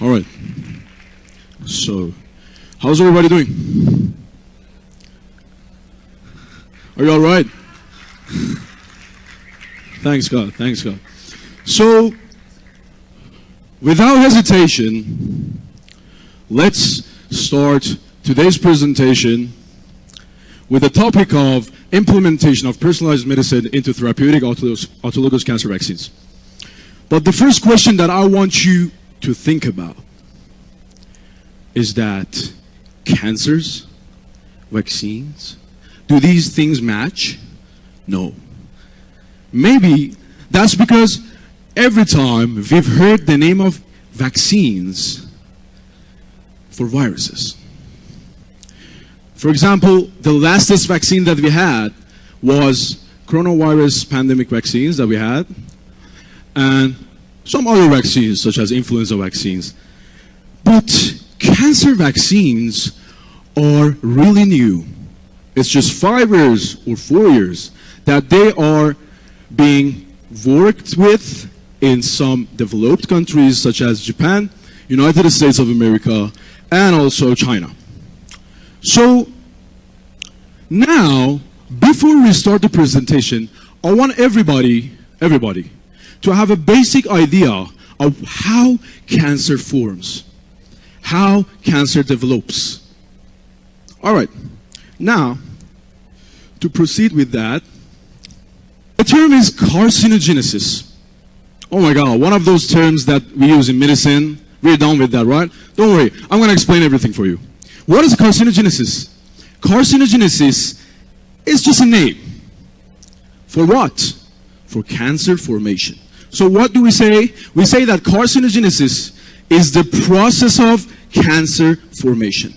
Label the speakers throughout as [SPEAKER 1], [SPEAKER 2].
[SPEAKER 1] All right. So, how's everybody doing? Are you all right? Thanks God, thanks God. So, without hesitation, let's start today's presentation with the topic of implementation of personalized medicine into therapeutic autologous cancer vaccines. But the first question that I want you to think about is that cancers, vaccines, do these things match? No. Maybe that's because every time we've heard the name of vaccines for viruses. For example, the latest vaccine that we had was coronavirus pandemic vaccines that we had, and some other vaccines such as influenza vaccines. But cancer vaccines are really new. It's just 5 years or 4 years that they are being worked with in some developed countries such as Japan, United States of America, and also China. So now, before we start the presentation, I want everybody to have a basic idea of how cancer forms, how cancer develops. All right, now, to proceed with that, the term is carcinogenesis. Oh my God, one of those terms that we use in medicine. We're done with that, right? Don't worry, I'm going to explain everything for you. What is carcinogenesis? Carcinogenesis is just a name. For what? For cancer formation. So what do we say? We say that carcinogenesis is the process of cancer formation.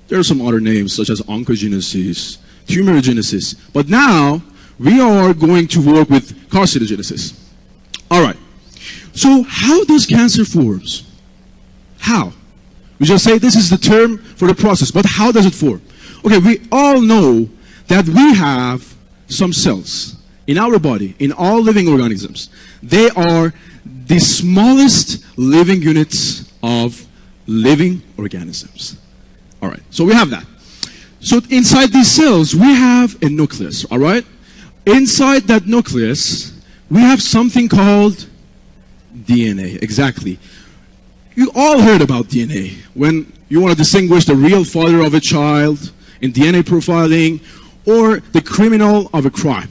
[SPEAKER 1] There are some other names such as oncogenesis, tumorigenesis, but now we are going to work with carcinogenesis. All right. So how does cancer forms? How? We just say this is the term for the process, but how does it form? Okay, we all know that we have some cells in our body, in all living organisms. They are the smallest living units of living organisms. All right, so we have that. So inside these cells, we have a nucleus, all right? Inside that nucleus, we have something called DNA, exactly. You all heard about DNA. When you want to distinguish the real father of a child in DNA profiling or the criminal of a crime.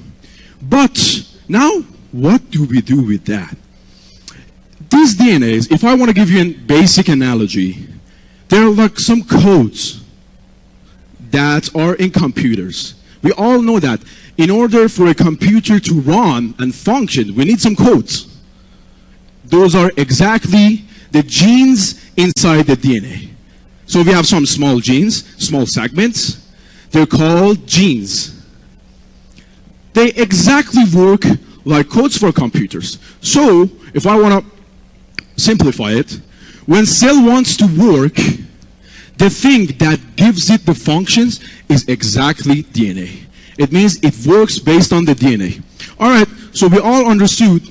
[SPEAKER 1] But now, what do we do with that? These DNAs, if I want to give you a basic analogy, they're like some codes that are in computers. We all know that in order for a computer to run and function, we need some codes. Those are exactly the genes inside the DNA. So we have some small genes, small segments. They're called genes. They exactly work like codes for computers. So if I want to simplify it, when cell wants to work, the thing that gives it the functions is exactly DNA. It means it works based on the DNA. All right, so we all understood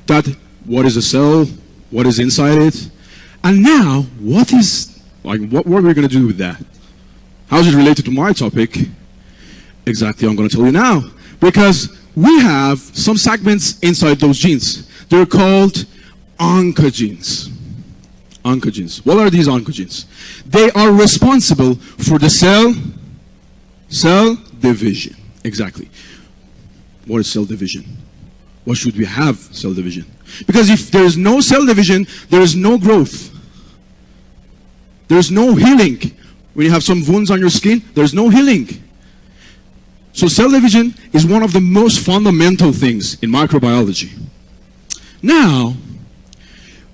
[SPEAKER 1] that what is a cell, what is inside it, and now what are we going to do with that? How is it related to my topic? Exactly, I'm going to tell you now. Because we have some segments inside those genes. They're called oncogenes. Oncogenes. What are these oncogenes? They are responsible for the cell division. Exactly. What is cell division? What should we have cell division? Because if there is no cell division, there is no growth. There is no healing. When you have some wounds on your skin, there is no healing. So cell division is one of the most fundamental things in microbiology. Now,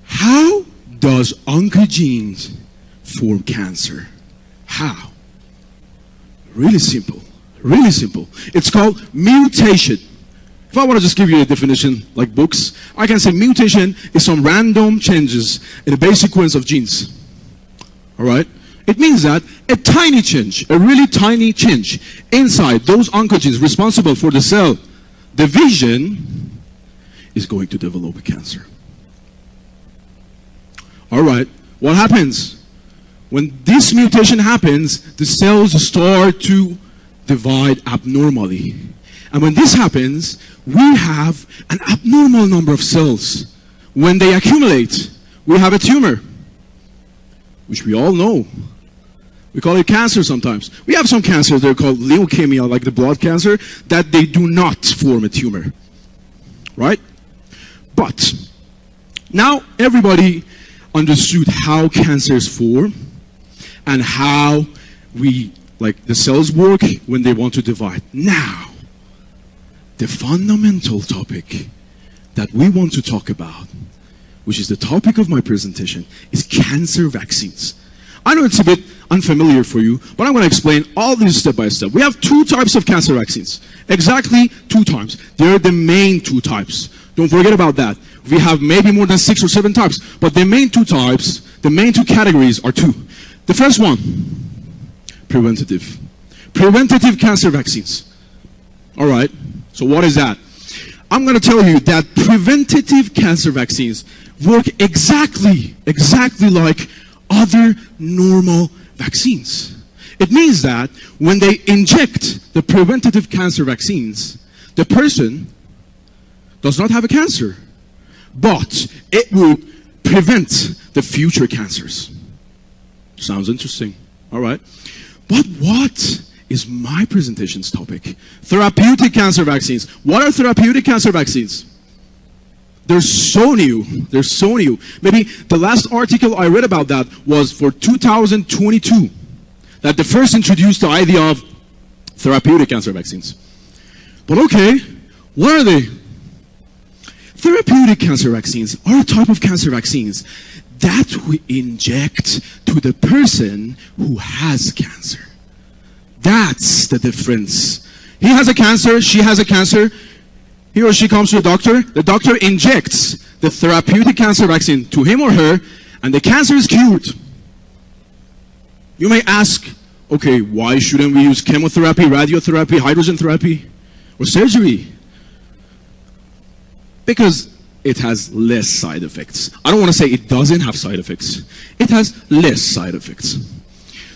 [SPEAKER 1] how does oncogenes form cancer? How? Really simple. Really simple. It's called mutation. If I want to just give you a definition like books, I can say mutation is some random changes in the base sequence of genes. All right? It means that a tiny change, a really tiny change inside those oncogenes responsible for the cell division is going to develop a cancer. All right, What happens? When this mutation happens, the cells start to divide abnormally. And when this happens, we have an abnormal number of cells. When they accumulate, we have a tumor, which we all know. We call it cancer sometimes. We have some cancers that are called leukemia, like the blood cancer, that they do not form a tumor. Right? But now everybody understood how cancers form and how the cells work when they want to divide. Now, the fundamental topic that we want to talk about, which is the topic of my presentation, is cancer vaccines. I know it's a bit unfamiliar for you, but I'm going to explain all this step by step. We have two types of cancer vaccines. Exactly 2 types. They're the main 2 types. Don't forget about that. We have maybe more than 6 or 7 types, but the main 2 types, the main 2 categories are 2. The first one, preventative. Preventative cancer vaccines. All right, so what is that? I'm going to tell you that preventative cancer vaccines work exactly like other normal vaccines. It means that when they inject the preventative cancer vaccines, the person does not have a cancer, but it will prevent the future cancers. Sounds interesting. All right. But what is my presentation's topic? Therapeutic cancer vaccines. What are therapeutic cancer vaccines? They're so new. They're so new. Maybe the last article I read about that was for 2022, that they first introduced the idea of therapeutic cancer vaccines. But okay, what are they? Therapeutic cancer vaccines are a type of cancer vaccines that we inject to the person who has cancer. That's the difference. He has a cancer, she has a cancer, he or she comes to the doctor injects the therapeutic cancer vaccine to him or her, and the cancer is cured. You may ask, okay, why shouldn't we use chemotherapy, radiotherapy, hydrogen therapy, or surgery? Because it has less side effects. I don't want to say it doesn't have side effects. It has less side effects.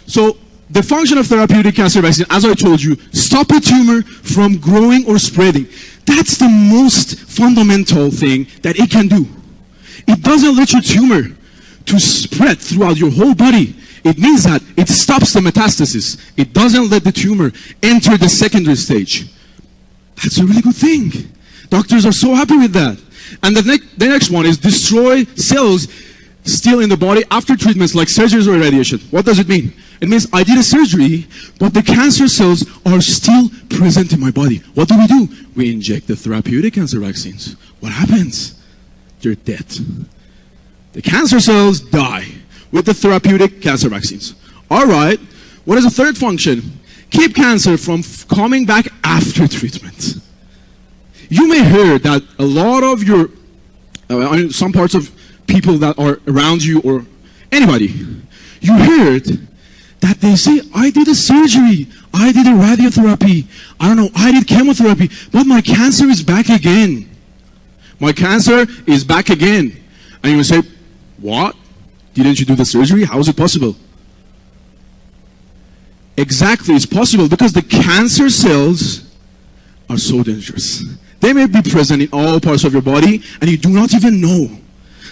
[SPEAKER 1] So the function of therapeutic cancer vaccine, as I told you, stop a tumor from growing or spreading. That's the most fundamental thing that it can do. It doesn't let your tumor to spread throughout your whole body. It means that it stops the metastasis. It doesn't let the tumor enter the secondary stage. That's a really good thing. Doctors are so happy with that. And the next one is destroy cells still in the body after treatments like surgeries or radiation. What does it mean? It means I did a surgery, but the cancer cells are still present in my body. What do? We inject the therapeutic cancer vaccines. What happens? You're dead. The cancer cells die with the therapeutic cancer vaccines. All right, what is the third function? Keep cancer from coming back after treatment. You may hear that a lot of your, some parts of people that are around you or anybody, you heard that they say, I did a surgery, I did a radiotherapy, I don't know, I did chemotherapy, but my cancer is back again. My cancer is back again. And you will say, what? Didn't you do the surgery? How is it possible? Exactly, it's possible because the cancer cells are so dangerous. They may be present in all parts of your body and you do not even know.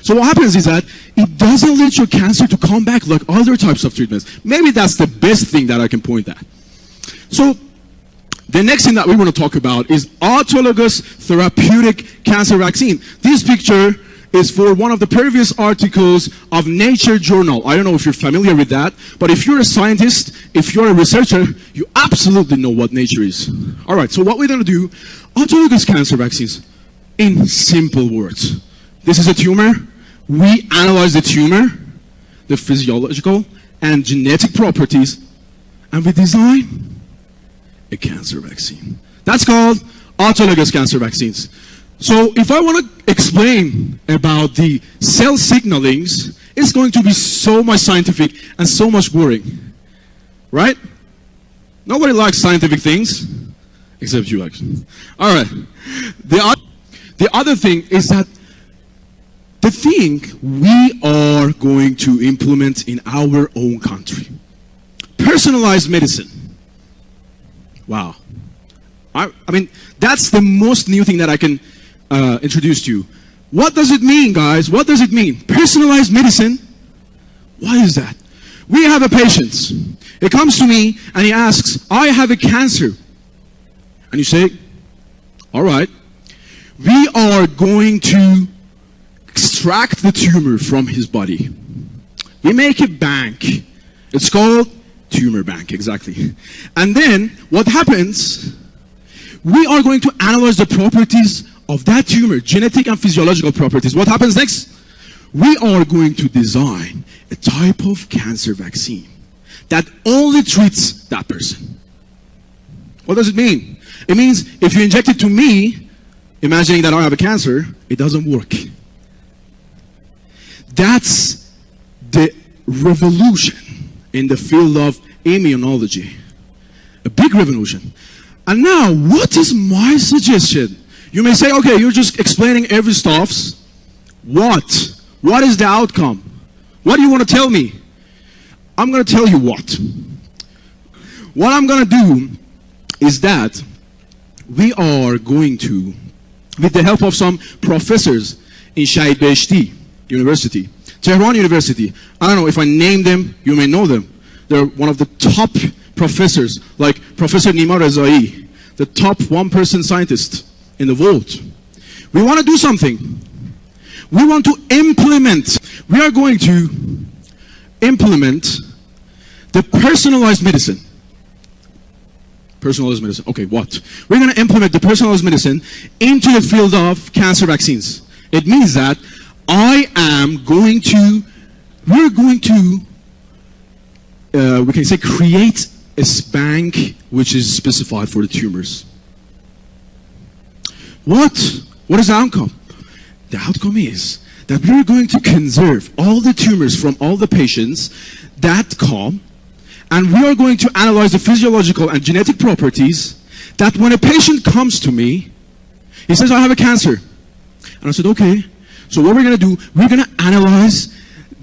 [SPEAKER 1] So what happens is that it doesn't let your cancer to come back like other types of treatments. Maybe that's the best thing that I can point at. So the next thing that we want to talk about is autologous therapeutic cancer vaccine. This picture is for one of the previous articles of Nature journal. I don't know if you're familiar with that, but if you're a scientist, if you're a researcher, you absolutely know what Nature is. All right, so what we're going to do, autologous cancer vaccines, in simple words. This is a tumor. We analyze the tumor, the physiological and genetic properties, and we design a cancer vaccine. That's called autologous cancer vaccines. So if I want to explain about the cell signalings, it's going to be so much scientific and so much boring. Right? Nobody likes scientific things, except you actually. All right. The other thing is that the thing we are going to implement in our own country. Personalized medicine. Wow. I mean, that's the most new thing that I can introduce to you. What does it mean, guys? What does it mean? Personalized medicine? What is that? We have a patient. He comes to me and he asks, I have a cancer. And you say, all right, we are going to extract the tumor from his body. We make a bank. It's called tumor bank, exactly. And then what happens, we are going to analyze the properties of that tumor, genetic and physiological properties. What happens next? We are going to design a type of cancer vaccine that only treats that person. What does it mean? It means if you inject it to me, imagining that I have a cancer, it doesn't work. That's the revolution in the field of immunology. A big revolution. And now, what is my suggestion? You may say, okay, you're just explaining every stuffs. What? What is the outcome? What do you want to tell me? I'm going to tell you what. What I'm going to do is that we are going to, with the help of some professors in Shahid Beheshti University, Tehran University, I don't know if I name them, you may know them. They're one of the top professors, like Professor Nima Rezai, the top one-person scientist in the world. We want to do something. We want to implement. We are going to implement the personalized medicine. Personalized medicine. Okay, what? We're going to implement the personalized medicine into the field of cancer vaccines. It means that we're going to, we can say, create a bank which is specified for the tumors. What is the outcome? The outcome is that we're going to conserve all the tumors from all the patients that come, and we are going to analyze the physiological and genetic properties that when a patient comes to me, he says, I have a cancer. And I said, okay. So what we're going to do, we're going to analyze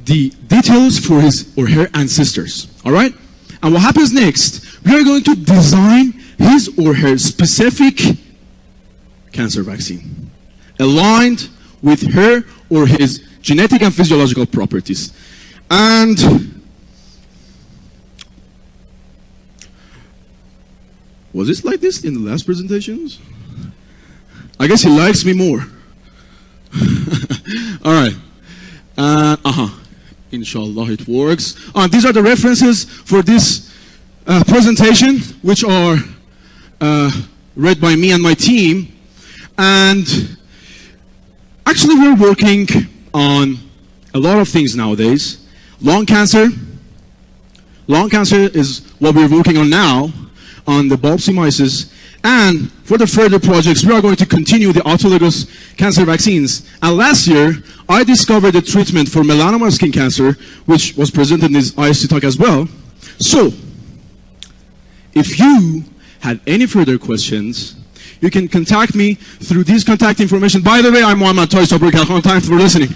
[SPEAKER 1] the details for his or her ancestors. All right? And what happens next, we are going to design his or her specific cancer vaccine, aligned with her or his genetic and physiological properties. And was this like this in the last presentations? I guess he likes me more. All right. Inshallah, it works. These are the references for this presentation, which are read by me and my team. And actually, we're working on a lot of things nowadays. Lung cancer. Lung cancer is what we're working on now, on the biopsy mice. And for the further projects, we are going to continue the autologous cancer vaccines. And last year, I discovered a treatment for melanoma skin cancer, which was presented in this ISC talk as well. So, if you had any further questions, you can contact me through these contact information. By the way, I'm Mohammad Taha Isapoor Kalkhoran. Thanks for listening.